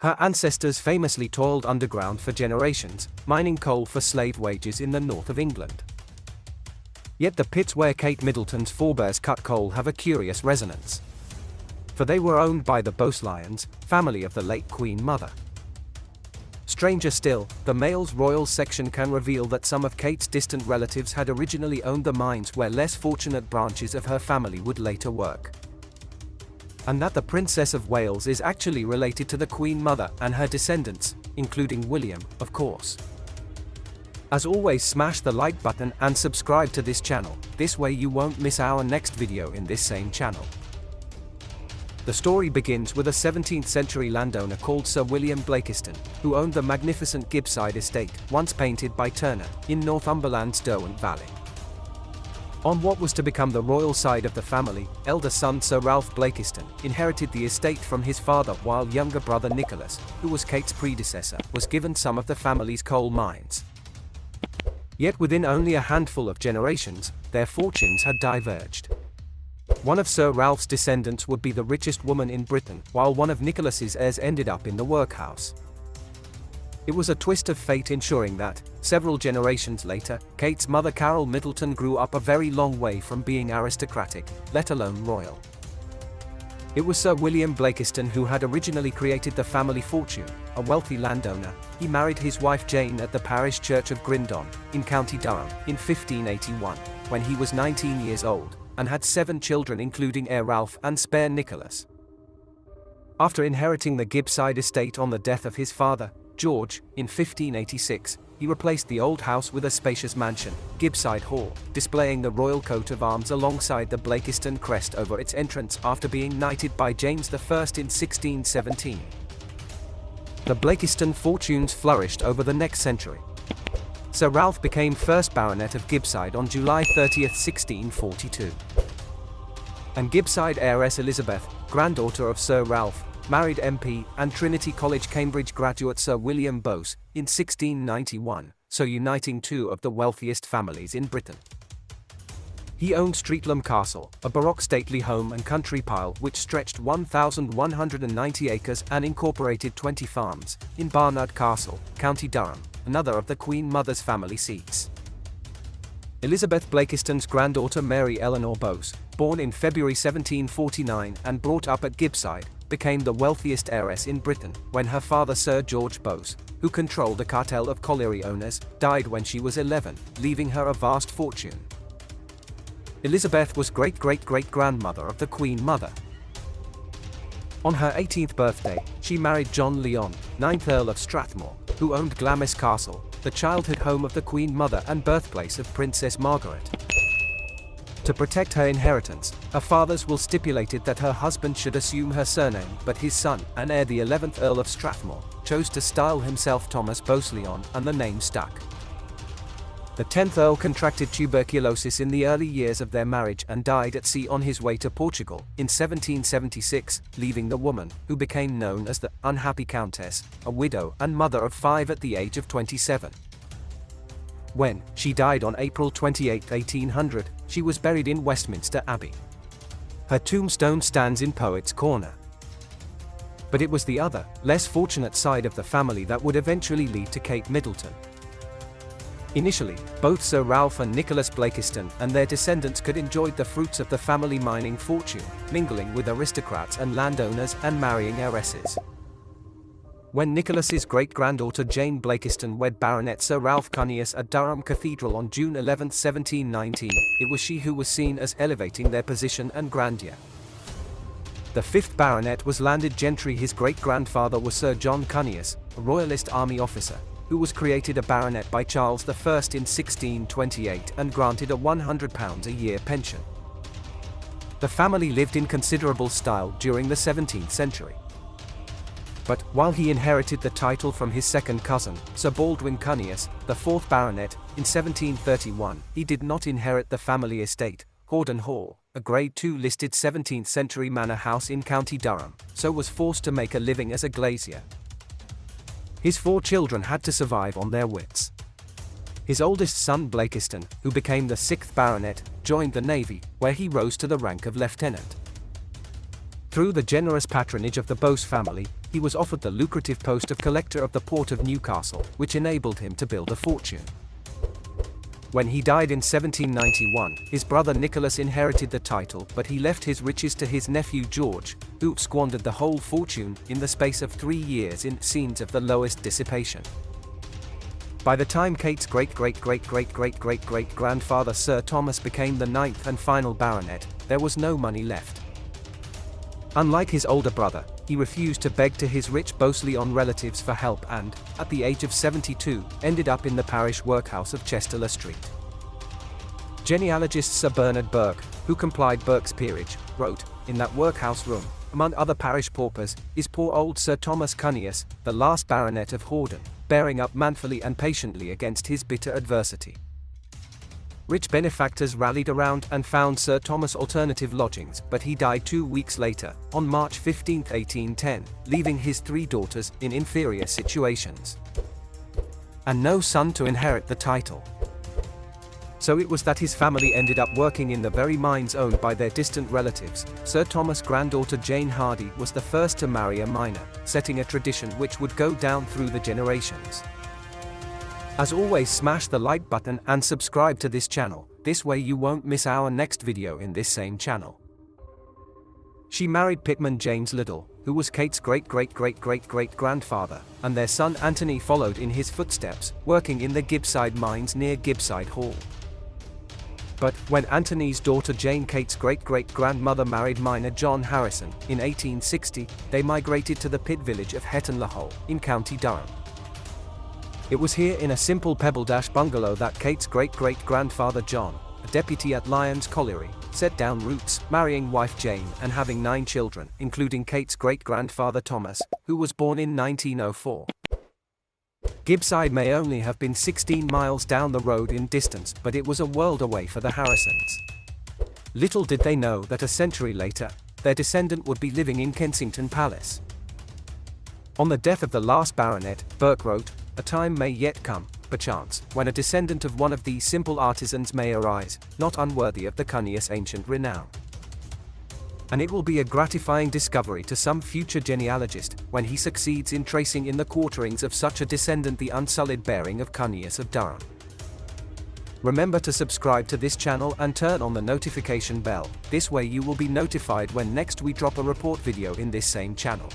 Her ancestors famously toiled underground for generations, mining coal for slave wages in the north of England. Yet the pits where Kate Middleton's forebears cut coal have a curious resonance. For they were owned by the Bowes-Lyons, family of the late Queen Mother. Stranger still, the Mail's royal section can reveal that some of Kate's distant relatives had originally owned the mines where less fortunate branches of her family would later work. And that the Princess of Wales is actually related to the Queen Mother and her descendants, including William, of course. As always, smash the like button and subscribe to this channel, this way you won't miss our next video in this same channel. The story begins with a 17th century landowner called Sir William Blakiston, who owned the magnificent Gibside estate, once painted by Turner, in Northumberland's Derwent Valley. On what was to become the royal side of the family, elder son Sir Ralph Blakiston inherited the estate from his father, while younger brother Nicholas, who was Kate's predecessor, was given some of the family's coal mines. Yet within only a handful of generations, their fortunes had diverged. One of Sir Ralph's descendants would be the richest woman in Britain, while one of Nicholas's heirs ended up in the workhouse. It was a twist of fate ensuring that, several generations later, Kate's mother Carol Middleton grew up a very long way from being aristocratic, let alone royal. It was Sir William Blakiston who had originally created the family fortune. A wealthy landowner, he married his wife Jane at the parish church of Grindon, in County Durham, in 1581, when he was 19 years old, and had 7 children including heir Ralph and spare Nicholas. After inheriting the Gibside estate on the death of his father, George, in 1586, he replaced the old house with a spacious mansion, Gibside Hall, displaying the royal coat of arms alongside the Blakiston crest over its entrance after being knighted by James I in 1617. The Blakiston fortunes flourished over the next century. Sir Ralph became first baronet of Gibside on July 30, 1642. And Gibside heiress Elizabeth, granddaughter of Sir Ralph, married MP and Trinity College Cambridge graduate Sir William Bowes in 1691, so uniting two of the wealthiest families in Britain. He owned Streatham Castle, a baroque stately home and country pile which stretched 1,190 acres and incorporated 20 farms, in Barnard Castle, County Durham, another of the Queen Mother's family seats. Elizabeth Blakiston's granddaughter Mary Eleanor Bowes, born in February 1749 and brought up at Gibside, became the wealthiest heiress in Britain when her father Sir George Bowes, who controlled a cartel of colliery owners, died when she was 11, leaving her a vast fortune. Elizabeth was great-great-great-grandmother of the Queen Mother. On her 18th birthday, she married John Lyon, 9th Earl of Strathmore, who owned Glamis Castle, the childhood home of the Queen Mother and birthplace of Princess Margaret. To protect her inheritance, her father's will stipulated that her husband should assume her surname, but his son, and heir the 11th Earl of Strathmore, chose to style himself Thomas Bowes-Lyon, and the name stuck. The 10th Earl contracted tuberculosis in the early years of their marriage and died at sea on his way to Portugal in 1776, leaving the woman, who became known as the unhappy Countess, a widow and mother of 5 at the age of 27. When she died on April 28, 1800, she was buried in Westminster Abbey. Her tombstone stands in Poets' Corner. But it was the other, less fortunate side of the family that would eventually lead to Kate Middleton. Initially, both Sir Ralph and Nicholas Blakiston and their descendants could enjoy the fruits of the family mining fortune, mingling with aristocrats and landowners and marrying heiresses. When Nicholas's great-granddaughter Jane Blakiston wed Baronet Sir Ralph Cunius at Durham Cathedral on June 11, 1719, it was she who was seen as elevating their position and grandeur. The 5th baronet was landed gentry. His great-grandfather was Sir John Cunius, a royalist army officer, who was created a baronet by Charles I in 1628 and granted a £100 a year pension. The family lived in considerable style during the 17th century. But, while he inherited the title from his second cousin, Sir Baldwin Cunius, the 4th baronet, in 1731, he did not inherit the family estate, Horden Hall, a Grade II listed 17th century manor house in County Durham, so was forced to make a living as a glazier. His 4 children had to survive on their wits. His oldest son Blakiston, who became the 6th baronet, joined the Navy, where he rose to the rank of lieutenant. Through the generous patronage of the Bowes family, he was offered the lucrative post of collector of the port of Newcastle, which enabled him to build a fortune. When he died in 1791, his brother Nicholas inherited the title, but he left his riches to his nephew George, who squandered the whole fortune in the space of 3 years in scenes of the lowest dissipation. By the time Kate's great-great-great-great-great-great-great-grandfather Sir Thomas became the 9th and final baronet, there was no money left. Unlike his older brother, he refused to beg to his rich Bowes-Lyon relatives for help and, at the age of 72, ended up in the parish workhouse of Chester Street. Genealogist Sir Bernard Burke, who complied Burke's peerage, wrote, "In that workhouse room, among other parish paupers, is poor old Sir Thomas Cunius, the last baronet of Hordern, bearing up manfully and patiently against his bitter adversity." Rich benefactors rallied around and found Sir Thomas alternative lodgings, but he died 2 weeks later, on March 15, 1810, leaving his 3 daughters in inferior situations, and no son to inherit the title. So it was that his family ended up working in the very mines owned by their distant relatives. Sir Thomas' granddaughter Jane Hardy was the first to marry a miner, setting a tradition which would go down through the generations. As always, smash the like button and subscribe to this channel, this way you won't miss our next video in this same channel. She married Pitman James Liddell, who was Kate's great-great-great-great-great-grandfather, and their son Anthony followed in his footsteps, working in the Gibside mines near Gibside Hall. But, when Anthony's daughter Jane, Kate's great-great-grandmother, married miner John Harrison, in 1860, they migrated to the pit village of Hetton-le-Hole, in County Durham. It was here in a simple pebble-dash bungalow that Kate's great-great-grandfather John, a deputy at Lyon's colliery, set down roots, marrying wife Jane and having 9 children, including Kate's great-grandfather Thomas, who was born in 1904. Gibside may only have been 16 miles down the road in distance, but it was a world away for the Harrisons. Little did they know that a century later, their descendant would be living in Kensington Palace. On the death of the last baronet, Burke wrote, "A time may yet come, perchance, when a descendant of one of these simple artisans may arise, not unworthy of the Cunius' ancient renown. And it will be a gratifying discovery to some future genealogist, when he succeeds in tracing in the quarterings of such a descendant the unsullied bearing of Cunius of Durham." Remember to subscribe to this channel and turn on the notification bell, this way you will be notified when next we drop a report video in this same channel.